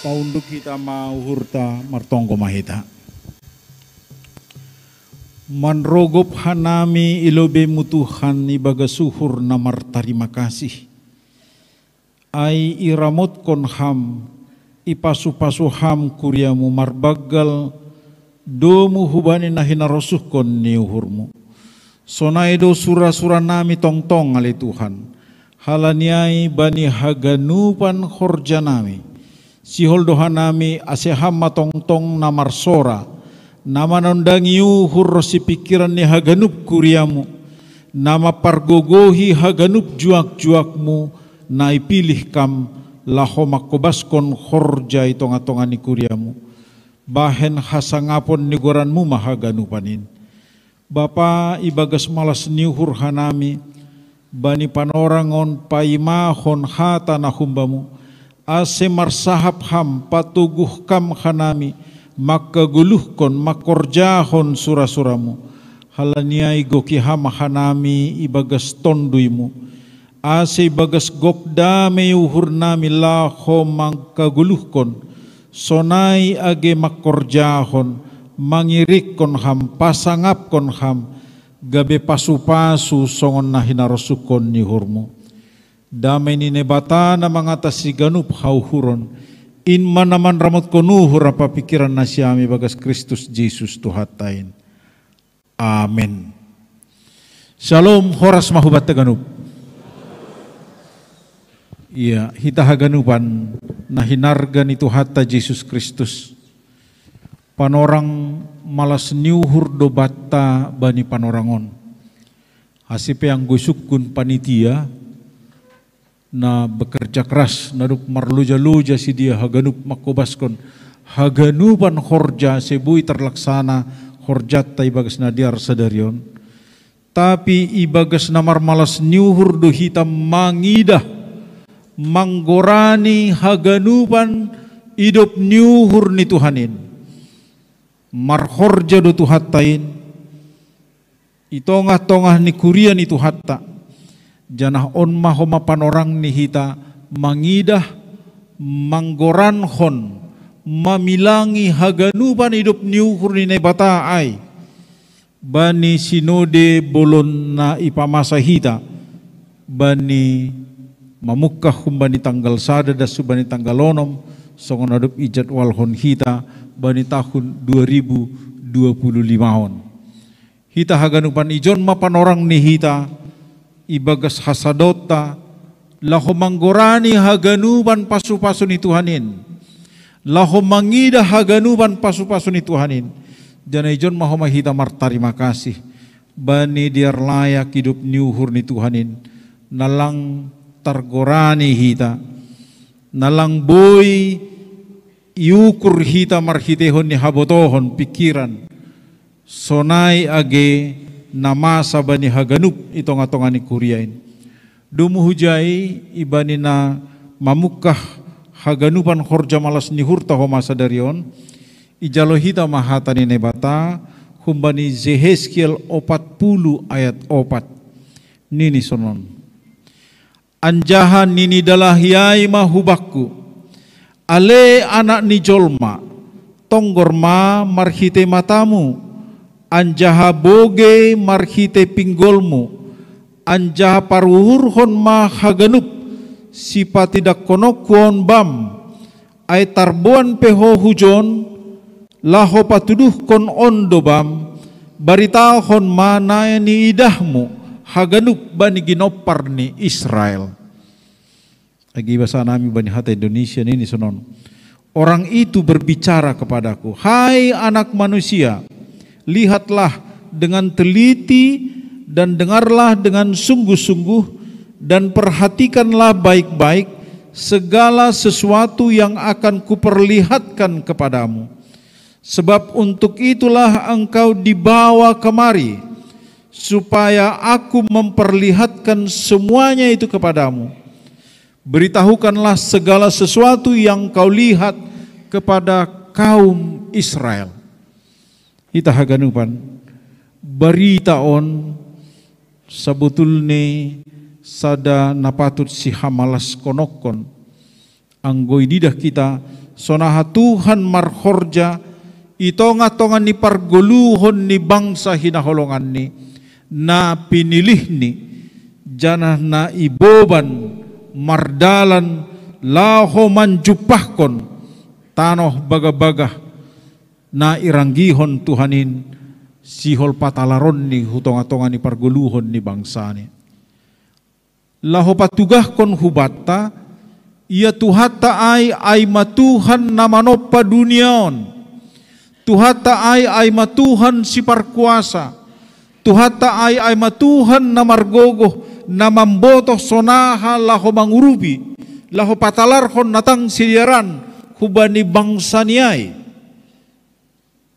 paunduk kita mauhurta martongko mahita. Manrogop hanami ilobe mutuhan ibaga suhur namar tarima kasih. Ai iramot kon ham ipasu-pasu ham kuriamu marbagal domu hubani nahina rosuh kon niuhurmu. Sonaido sura-sura nami tong-tong ali Tuhan. Halaniai bani haganupan horja nami. Siholdohan nami aseham matong-tong namar sora. Nama nondangi uhur si pikiran ni haganup kuriamu. Nama pargogohi haganup juak-juakmu. Na ipilih kam laho makobaskon horja itonga-tonga ni kuriamu. Bahen hasangapon ni goranmu mahaganupanin. Bapa ibagas malas niuhur hanami. Bani panorangon paimahon hata na humbamu. Ase marsahap ham patuguh kam hanami. Makaguluhkon makorjahon surasuramu. Halaniai gokiham hanami ibagas tonduimu. Ase ibagas gokdame uhur nami laho makaguluhkon. Sonai age makorjahon. Mangirikkon ham pasangapkon ham. Gabe pasu-pasu songon na hinarosukon ni hurmu. Damai ni nebata na mangatasi ganup hauhuron. Inman naman ramot konuhur apa pikiran nasyami bagas Kristus Jesus tuhatain. Amin. Shalom horas mahubat ganup. Iya, hita haganupan na hinargan itu hatta Jesus Kristus. Panorang malas niuhur do batta bani panorangon. Hasipe yang gusukun panitia na bekerja keras naduk marluja-luja si dia haganup makobaskon. Haganupan horja sebui terlaksana horjat ta ibagas nadiar sadarion. Tapi ibagas namar malas niuhur do hitam mangidah manggorani haganupan hidup niuhur ni Tuhanin. Marhorja do tuhatain itongah-tongah ni kurian itu hatta janah on mahoma panorang ni hita mangidah manggoranhon mamilangi haganupan hidup niuhur ni nebata ai bani sinode bolon na ipamasa hita bani mamukah humbani tanggal sada da subani tanggal onom songon adup ijat walhon hita bani tahun 2025 on. Hita haganupan ijon mapanorang ni hita ibagas hasadota laho manggorani haganupan pasu-pasu ni Tuhanin. Laho mangida haganupan pasu-pasu ni Tuhanin. Jana ijon mahoma hita martarima kasih. Bani diar layak hidup niuhur ni Tuhanin. Nalang targorani hita. Nalang boy iukur hita marhitehon ni habotohon pikiran sonai age namasa bani haganup itonga-tonga ni kuriain dumu hujai ibani na mamukah haganupan horja malas ni hurta homasa darion ijalo hita mahata ni nebata humbani Zehezkiel 40 ayat 4 nini sonon anjahan nini dalahiai mahubakku ale anak ni jolma tonggorma marhite matamu anjaha boge marhite pinggolmu anjaha paruhurhon ma haganup sipa tidak konokon bam ay tarbuan peho hujon laho patuduh kon ondo bam baritahon mana ni idahmu haganup bani ginopar ni Israel. Lagi bahasa nami bani hata Indonesia ini sonon. Orang itu berbicara kepadaku, hai anak manusia, lihatlah dengan teliti dan dengarlah dengan sungguh-sungguh dan perhatikanlah baik-baik segala sesuatu yang akan kuperlihatkan kepadamu. Sebab untuk itulah engkau dibawa kemari, supaya aku memperlihatkan semuanya itu kepadamu. Beritahukanlah segala sesuatu yang kau lihat kepada kaum Israel. Ita haganupan berita on sabutulne sada napatut si hamalas konokon anggoy didah kita sonaha Tuhan marhorja itonga-tonga ni parguluhon ni bangsa hinaholongan ni na pinilih ni janah na iboban mardalan laho manjupahkon tanoh baga-baga na iranggihon Tuhanin sihol patalaron ni hutonga-tonga ni parguluhon ni bangsa ni laho patugahkon hubatta ia tuhata ay matuhan na manopa duniaon tuhata ay matuhan si parkuasa tuhata ay matuhan na margogo na mamboto sonaha laho mangurubi laho patalarhon natang siliaran hubani bangsa niyay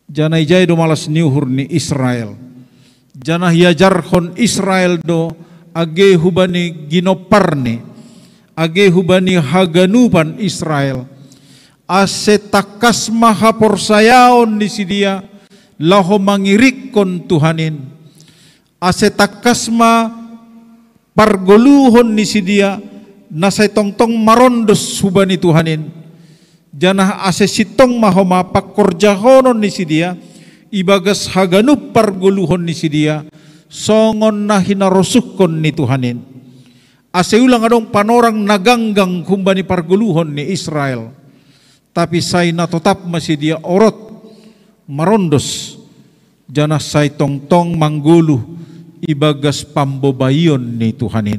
janay jay do malas niuhur ni Israel janah yajarhon Israel do age hubani ginoparne age hubani haganupan Israel ase takas maha porsayaon ni sidia laho mangirikkon Tuhanin ase takas ma pargoluhon ni sidia nasay tongtong marondos hubani Tuhanin janah ase sitong maho mapakkorjahonon ni sidia ibagas haganup pargoluhon ni sidia songon na hinarusukon ni Tuhanin ase ulang adong panorang naganggang kumbani parguluhon ni Israel tapi say natotap masih dia orot marondos janah say tongtong mangguluh ibagas pambobayon ni Tuhanin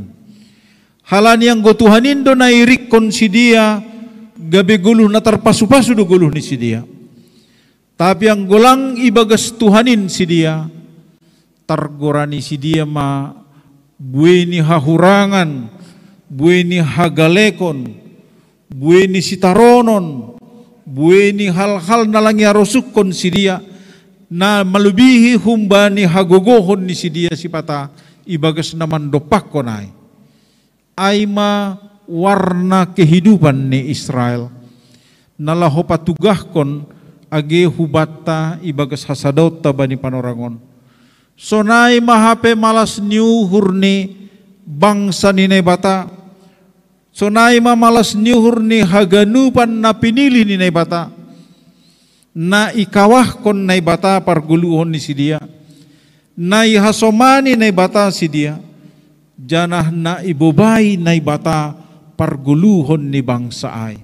halan yang go Tuhanin do nairikon si dia gabi guluh na tarpasu-pasu do guluh ni si dia tapi ang gulang ibagas Tuhanin si dia targorani si dia ma bueni hahurangan, bueni hagalekon, bueni sitaronon, bueni hal-hal na lang yarosukon si dia na malubihi humbani hagogohon ni si dia si pata ibagas naman dopak konay ay ma warna kehidupan ni Israel nalaho patugahkon age hubata ibagas hasadot tabani panorangon sonay mahape malas niuhur ni bangsa ni Nebata sonay malas niuhur ni haganupan na pinili ni Nebata na ikawah kon Nebata parguluhon ni si dia na ihasomani Nebata si dia janah na ibobay Nebata parguluhon ni bangsa ay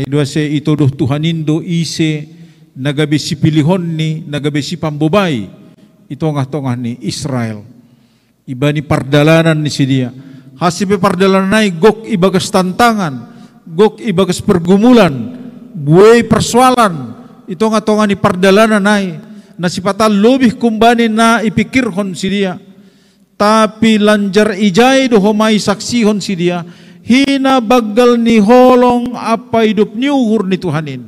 dua se itodoh Tuhanindo ise nagabi si pilihon ni nagabi si pambobay itongah-tongah ni Israel iba ni pardalanan ni si dia hasibe pardalanan ay gok ibagas tantangan gok ibagas pergumulan buhay persoalan itongah-tongah ni pardalanan ay nasipata lobih kumbani na ipikirhon si dia tapi lanjar ijay do homay saksihon si dia hina bagal ni holong apa hidup niuhur ni Tuhanin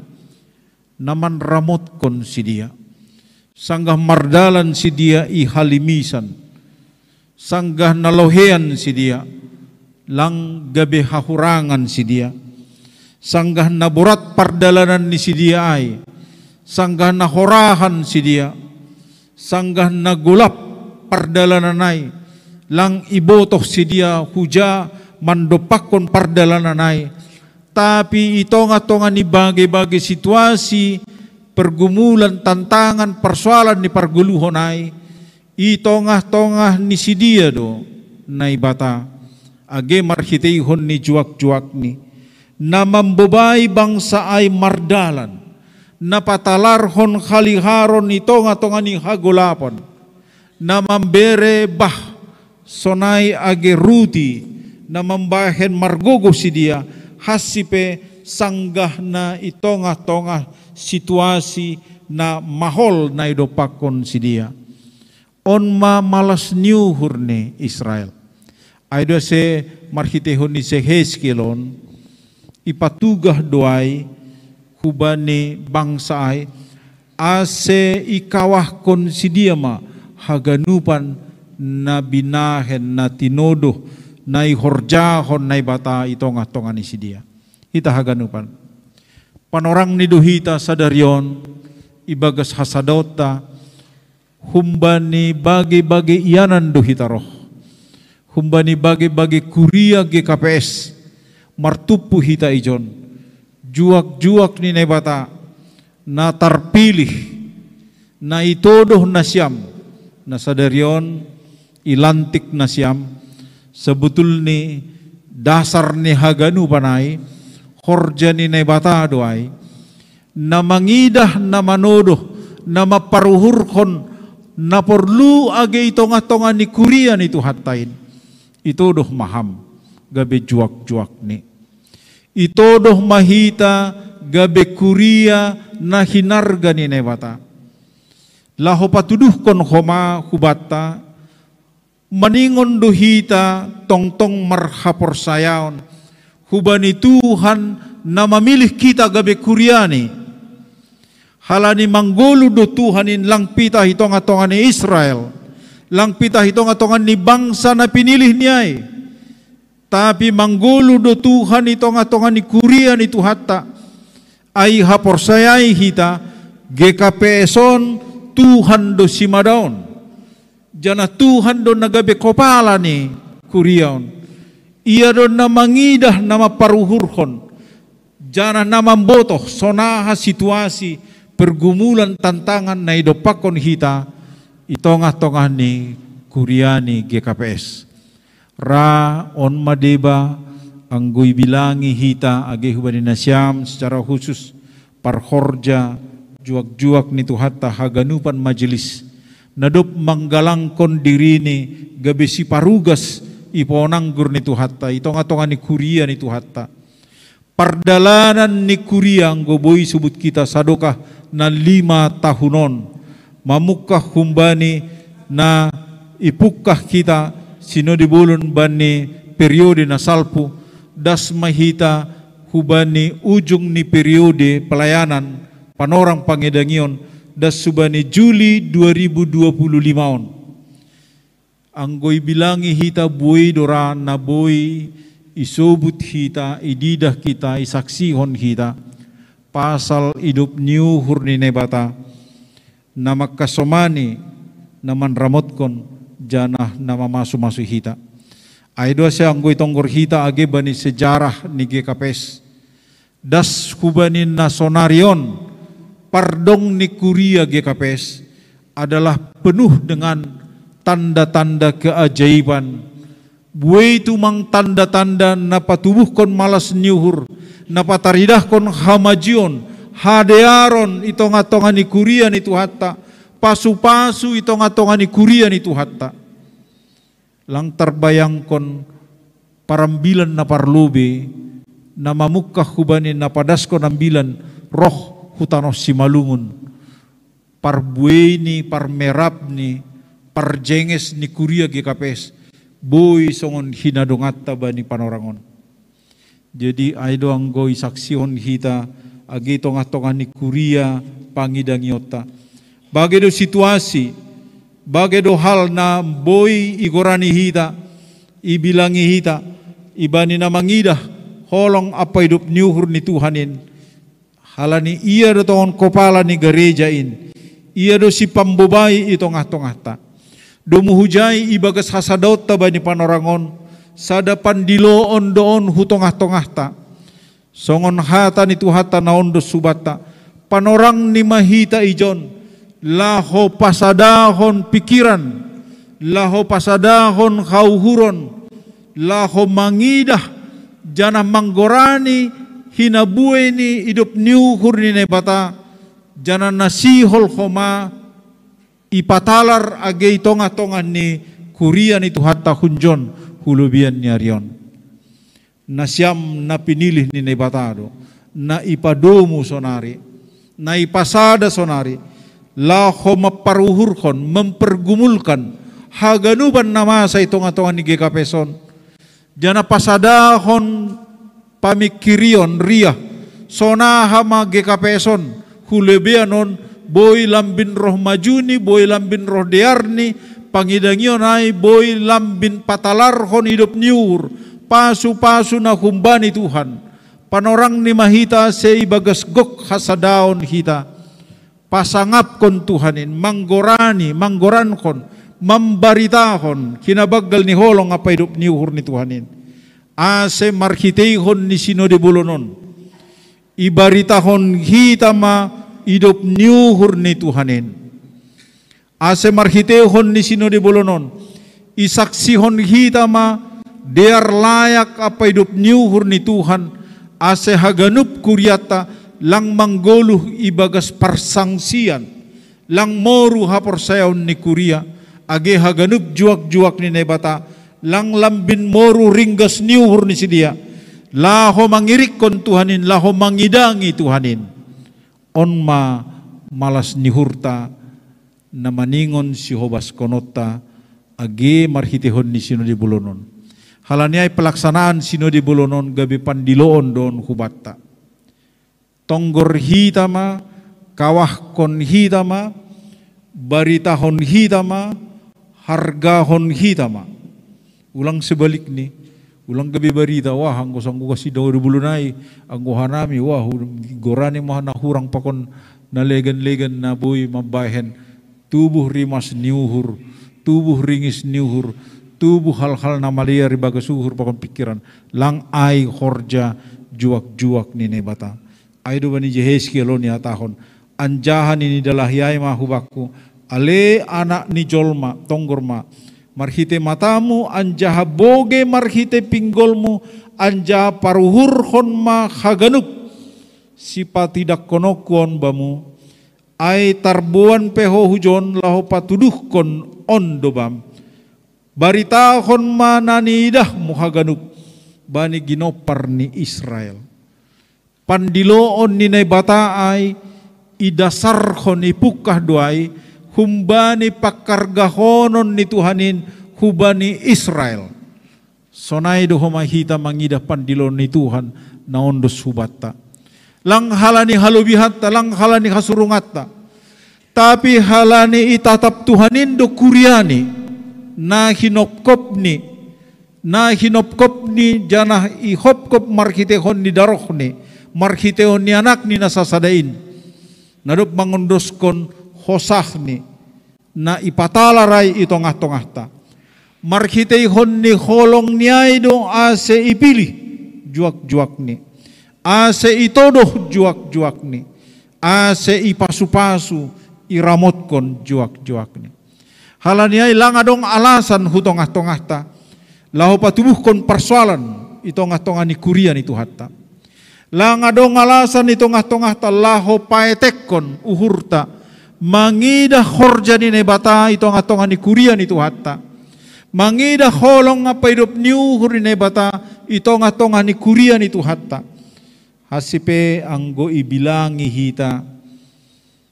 naman ramot kon si dia sanggah mardalan si dia ihalimisan sanggah nalohean si dia lang gabi hahurangan si dia sanggah naburat pardalanan ni si dia ay sanggah nahorahan si dia sanggah nagulap pardalanan ay lang ibotoh si dia huja mandopakon pardalanan ay tapi itonga-tonga ni bagai-bagai situasi pergumulan, tantangan, persoalan ni parguluhon ay itongah-tongah ni si dia do na ibata age marhitehon ni juak-juak ni na mambobay bangsa ay mardalan na patalarhon khaliharon ni tonga-tonga ni hagulapon na mambere bah sonay age ruti na mambahen margogo si dia hasipe sanggah na itongah-tongah situasi na mahol na idopakon si dia on malas niuhur ni Israel aydo se marhitehon ni se Hezkelon ipatugah doay hubani bangsa ay ase ikawahkon si dia ma haganupan na binahen na tinodo na ihorjahon na ibata itongah-tongah ni si dia ita haganupan panorang ni duhita sadaryon ibagas hasadota humbani bagi-bagi iyanan duhita roh humbani bagi-bagi kuria GKPS martupu hita ijon juak-juak ni bata na terpilih na itodoh na siyam na sadarion ilantik na siyam sebetul ni dasar ni haganu panay horja ni bata doay na mangidah na manodoh na maparuhurkon na perlu age itonga-tonga ni kurian itu hatain itodoh maham gabe juak-juak ni itodoh mahita gabe kuria na hinarga ni nebata laho patuduh kon homa hubata maningon duhita tong-tong marhapor sayaon hubani Tuhan na mamilih kita gabe kuriani halani manggolu do Tuhanin lang pita hitonga-tonga ni Israel lang pita hitonga-tonga ni bangsa na pinilih niyay tapi manggulu do Tuhan itonga-tonga ni kurian itu hatta ay haporsayay hita GKPS-on Tuhan do simadaon jana Tuhan do nagabe kopala ni kuriaon iya do na mangidah na maparuhurhon jana na mambotoh sonaha situasi pergumulan tantangan na idopakon hita itonga-tonga ni kuriani GKPS ra on madeba anggoy bilangi hita age hubani nasyam secara khusus parhorja juak-juak nitu hatta haganupan majelis nadop manggalangkon dirini gabe si parugas iponanggur nitu hatta itonga-tonga ni kuria nitu hatta pardalanan ni kuria anggoboy subut kita sadokah na 5 tahunon mamukah humbani na ipukah kita sino di bulun bani periode na salpu das mahita hubani ujung ni periode pelayanan panorang pangedangion das subani Juli 2025 on anggoy bilangi hita buay dora na buay isobut hita ididah kita isaksihon hita pasal hidup new hurni nebata na makasomani na manramotkon janah nama masu hita. Aido siya anggoy tonggor hita age bani sejarah ni GKPS. Das kubanin nasonarion pardong ni kuria GKPS adalah penuh dengan tanda-tanda keajaiban. Buai itu mang tanda-tanda napatubuhkon malas nyuhur, napataridahkon hamajion, hadearon itonga-tonga ni kuria ni hatta. Pasu-pasu itonga-tonga ni kurian itu hatta lang terbayangkon parambilan na parlobe na mamukah hubanin na padasko nambilan roh hutanos simalungun parbuay ni parmerap ni parjenges ni kuria GKPS boy songon hinadongatta ba ni panorangon jadi aido anggoy saksihon hita agi tonga-tonga ni kuria pangidangiota bagai do situasi, bagai do hal na boy igorani hita, ibilangi hita, ibani na mangidah, holong apa hidup nyuhur ni Tuhanin, halani iya do tongon kopala ni gerejain, iya do si pambobai itongah-tongah ta, do muhujai ibagas hasadot ta bani panorangon, sada pandiloon doon hutongah-tongah ta, songon hata ni tuhata naon do subata, panorang ni mahita ijon, laho pasadahon pikiran, laho pasadahon kauhuron, laho mangidah, jana manggorani hinabuai ni hidup nyuhur ni nebata, jana nasihol homa ipatalar age tonga-tonga ni kurian itu hatta hunjon hulubian nyarion. Nasyam na pinilih ni nebatado, na ipadomu sonari, na ipasada sonari, laho maparuhurkon, mempergumulkan haganuban nama sa itonga-tonga ni GKPS-on. Jana pasadahon pamikirion ria, sonaha ma GKPS-on, hulebeanon, boy lambin roh majuni, boy lambin roh dearni, pangidangion ay boy lambin patalarhon hidup nyur, pasu-pasu na humbani Tuhan. Panorang ni mahita se ibagas gok hasadaon hita. Pasangap kon Tuhanin, manggorani, manggorankon, mambaritahon, kinabagal ni holong apa hidup ni uhur ni Tuhanin. Ase marhitehon ni sinode bolonon. ibaritahon hitama idop niuhur ni Tuhanin. Ase marhitehon ni sinode bolonon, isaksihon hitama dear layak apa idop niuhur ni Tuhan, ase haganup kuryata lang manggoluh ibagas parsangsian, lang moru hapor sayaw ni kuria, age haganup juak-juak ni nebata, lang lambin moru ringgas niuhur ni sidia, laho mangirik kon Tuhanin, laho mangidangi Tuhanin, onma malas nihurta, na maningon si hobas konota, age marhitehon ni sinode bolonon. Halaniay pelaksanaan sinode bolonon gabi pandiloon doon hubata. Tonggor hitama, kawahkon hitama, baritahon hitama, hargahon hitama. Ulang sebalik ni, ulang gabi barita, wah anggo sanggo kasi daw bulunay, anggo hanami, wah gorani mo na hurang pakon na legan-legan na boy mabahen, tubuh rimas niuhur, tubuh ringis niuhur, tubuh hal-hal na malia ribaga suhur pakon pikiran, lang ay horja juak-juak ni nebata. Aido bani Jehezkiel ni atahon, anjahan ini dalahyay mahubakku, ale anak ni jolma, tonggorma, marhite matamu, anjaha boge marhite pinggolmu, anjaha paruhurhon ma haganuk, sipa tidak konokon bamu, ay tarbuan peho hujon laho patuduhkon ondobam, baritahon ma nanidah muhaganuk, bani ginopar ni Israel. Pandiloon ni nebata ay idasarhon ipukah doay humbani pakargahonon ni Tuhanin hubani Israel. Sonay do humahita mangidah pandiloon ni Tuhan na ondos hubata. Lang halani halubihatta, lang halani hasurungatta. Tapi halani itatap Tuhanin do kuryani na hinopkop ni janah ihopkop markitehon ni darohni. Marhitehon ni anak ni nasasadain, narup mangondoskon hosah ni, na ipatalaray itongah-tongah ta. Marhitehon ni holong niay do ase ipilih juak-juak ni, ase itodoh juak-juak ni, ase ipasu-pasu iramotkon juak-juak ni. Halaniay lang adong alasan hutongah-tongah ta, laho patubuhkon persoalan itongah-tongah ni kurian itu hatta. Lang adong alasan ni tongah-tongah talaho paetekon uhurta mangida horja ni nebata itongah-tongah ni kurian itu hatta mangida holong apa hidup ni uhur ni nebata itongah-tongah ni kurian itu hatta hasipe anggo ibilangi hita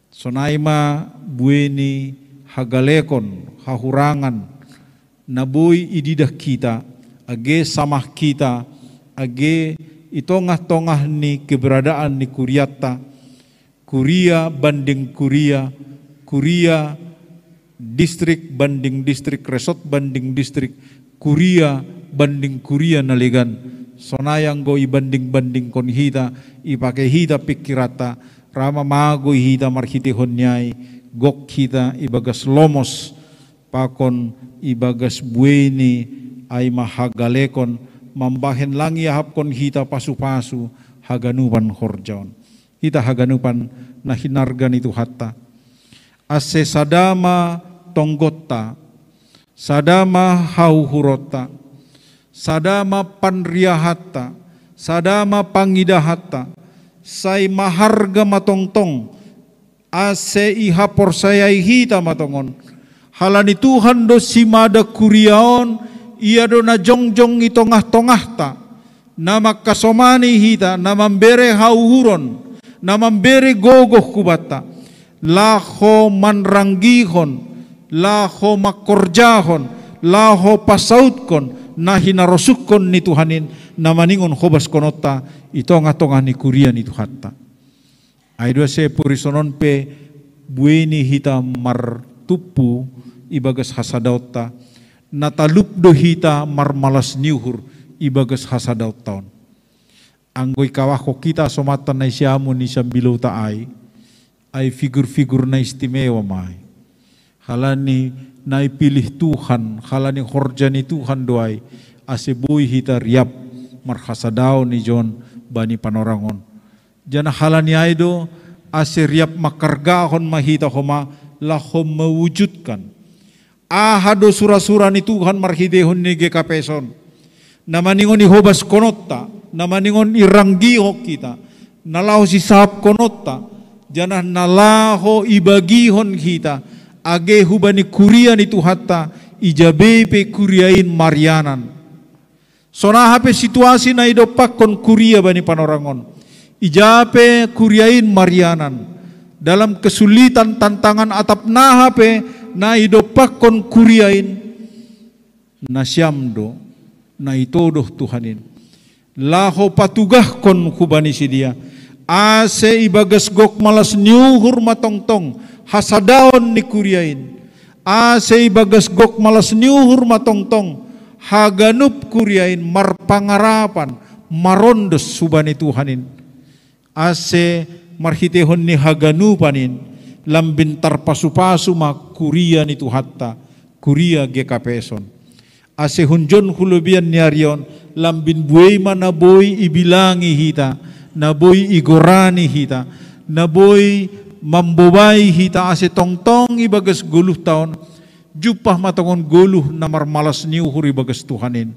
sonaima bueni hagalekon hahurangan naboy ididah kita age samah kita age itongah-tongah ni keberadaan ni kuriata, kuria banding kuria, kuria distrik banding distrik, resort banding distrik, kuria banding kuria naligan, sonayang go ibanding-banding kon hita, ipake hita pikirata, rama mago hita marhitihon nyai, gok hita ibagas lomos, pakon ibagas bueni ay mahagalekon, mambahen langi hapkon hita pasu-pasu haganupan horjaon. Hita haganupan na hinargan itu hatta. Ase sadama tonggotta, sadama hauhurota, sadama panriahatta, sadama pangidahatta, say maharga matongtong, ase ihapor sayay hita matongon. Halani Tuhan do simada kuriaon, ia do na jongjong itongah-tongah ta, na makasomani hita, na mambere hauhuron, na mambere gogoh kubata, laho manranggihon, laho makorjahon, laho pasautkon, na hinarosukon ni Tuhanin, na maningon hobas konota, itongah-tongah ni kurian itu hatta. Aidua se purisonon pe bueni hita martupu ibagas hasadauta, natalupdo hita marmalas niuhur ibagas hasadaut taon. Anggoy kawako kita somatan na isyamu ni sambilaw taay ay figur-figur na istimewa may. Halani na ipilih Tuhan, halani horja ni Tuhan doay asibuy hita riap marhasadaw ni John bani panorangon. Jana halani aido aseriap makargahon mahita homa lahom mewujudkan. Ahado sura-sura ni Tuhan marhidehon ni gekapeson. Namaningon ihobas konotta, namaningon iranggihok kita. Nalaho si sahap konotta, jana nalaho ibagihon kita. Age hubani kuria ni Tuhatta, ijabepe kuriain Marianan. Sonahape situasi na idopak kon kuria bani panorangon. Ijape kuriain Marianan. Dalam kesulitan tantangan atap nahape na idopak kon kuriain. Na siamdo, na itodoh Tuhanin. Laho patugah kon hubani si dia. Ase ibagas gok malas nyuhur matongtong. Hasadaon ni kuriain. Ase ibagas gok malas nyuhur matongtong. Haganup kuriain marpangarapan. Marondos subani Tuhanin. Ase marhitehon ni haganupanin. Lambin tarpasu-pasu ma kuria ni Tuhatta. Kuria gekapeson. Ase hunjon hulubian ni arion. Lambin buay manaboy ibilangi hita. Naboy igorani hita. Naboy mambobai hita ase tongtong ibagas 10 taon. Jupah matongon goluh namar malas niuhur ibagas Tuhanin.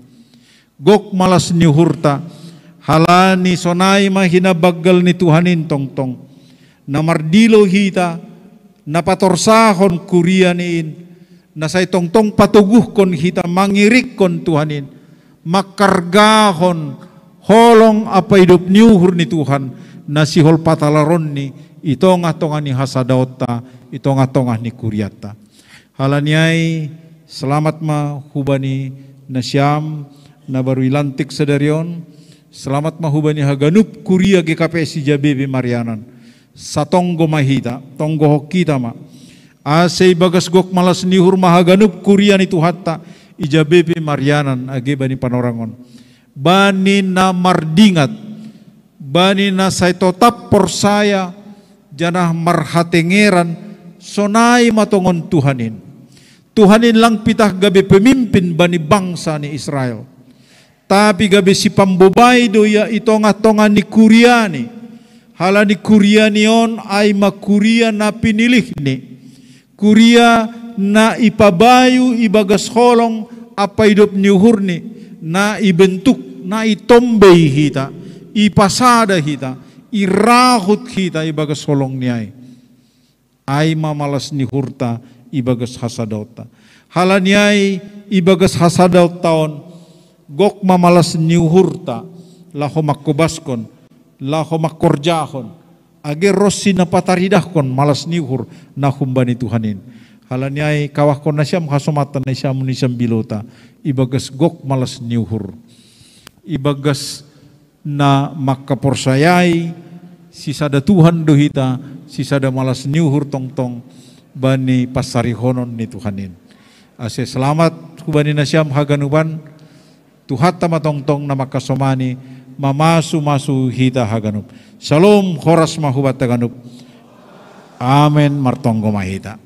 Gok malas niuhurta. Halani sonai mahina bagal ni Tuhanin tongtong. Namar dilo hita. Napatorsahon kurianiin. Nasay tongtong patuguh kon hita mangirik kon Tuhanin. Makargahon. Holong apa hidup niuhur ni Tuhan. Nasihol patalaron ni. Ito nga tonga ni hasadauta, ito nga tonga ni kuryata. Halaniay, selamat ma hubani na siyam, na baru ilantik sadarion. Selamat ma hubani haganup kurya GKP si Jabebi Marianan. Sa tonggo mahita, tonggo hokita ma. Asay bagas gok malas nihur mahaganup kurya ni Tuhatta, ijabebi Marianan, age bani panorangon. Bani na mardingat, bani na say totap porsaya, janah marhatengeran sonai matongon Tuhanin. Tuhanin lang pitah gabi pemimpin bani bangsa ni Israel. Tapi gabi si pambobay doya ito nga tonga ni Kuriani. Hala ni Kuriani on ay makuria na pinilih ni. Kuria na ipabayu ibagas holong apa hidup niuhur ni. Na ibentuk, na itombay hita, ipasada hita. Irahut kita ibagas holong niay. Ay mamalas ni hurta ibagas hasadauta. Hala niay ibagas hasadaut taon. Gok mamalas ni hurta. Laho makubaskon. Laho makorjahon. Age rossi na pataridahkon malas ni hur na humbani Tuhanin. Hala niay kawah kon na siyam hasomatan na siyam ni siyam bilota. Ibagas gok malas ni hur. Ibagas na makaporsayai sisada Tuhan dohita, sisada malas niuhur tongtong bani pasarihonon ni Tuhanin. Ase selamat kubani nasyam haganuban Tuhatta matongtong na makasomani mamasu-masu hita haganup. Shalom horas mahubat taganup. Amen martonggo mahita.